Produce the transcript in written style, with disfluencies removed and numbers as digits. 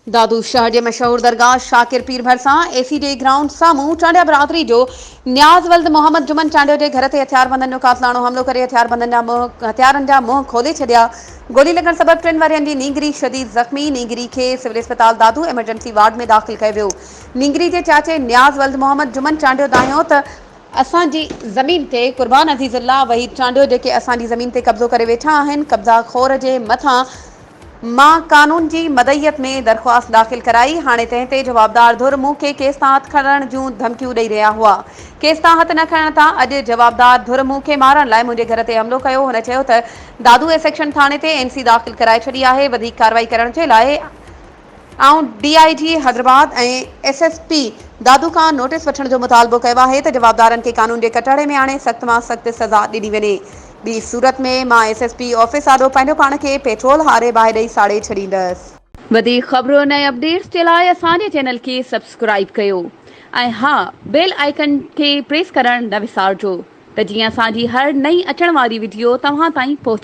दादू शहर के मशहूर दरगाह शाकिर पीर भरसा एसी डे ग्राउंड सामू चांडिया बरादरी जो न्याज़ वल्द मोहम्मद जुमन चांडियो के घर से हथियारबंदन जो कातलाणो हमलो करे हथियारन जा मुंह खोले छड़िया। गोली लगन सबब 3 वरियन की नींगरी शदीद जख्मी। नींगरी के सिविल अस्पताल दादू एमरजेंसी वार्ड में दाखिल किया वियो। नींगरी के चाचे न्याज़ वल्द मोहम्मद जुमन चांडियो दायो त असांजी ज़मीन ते कुर्बान अज़ीज़ुल्लाह वहीद चांडियो जेके असांजी ज़मीन ते कब्ज़ो करे वेठा आहिनि। कब्ज़ा खोर जे मथां मां कानून की मदईयत में दरख्वास्त दाखिल कराई। हाणे तंहिं जवाबदार धुर मूंखे केस तां हथ खणण जूं धमकियूं ॾेई रहा हुआ। केस तां हथ न खणण तां अॼु जवाबदार धुर मूंखे मारण लाइ मुंहिंजे घर ते हमलो कयो। हुन चयो त दादू ए सेक्शन थाणे ते एनसी दाखिल कराए छॾी आहे। वधीक कार्रवाई करण जे लाइ DIG हैदराबाद ऐं SSP दादू खां नोटिस वठण जो मुतालबो कयो आहे त जवाबदारनि खे कानून जे कटहरे में आणे सख़्त मां सख़्त सज़ा ॾिनी वञे। ॿी सूरत में मां SSP ऑफिस आॾो पंहिंजो पाण खे पेट्रोल हारे बाहि ॾेई साड़े छॾींदसि। वधीक ख़बरूं ऐं अपडेट्स जे लाइ असांजे चैनल खे सब्सक्राइब कयो ऐं हा बेल आइकन खे प्रेस करण न विसारिजो त जीअं असांजी हर नई अचण वारी वीडियो तव्हां ताईं पहुचे।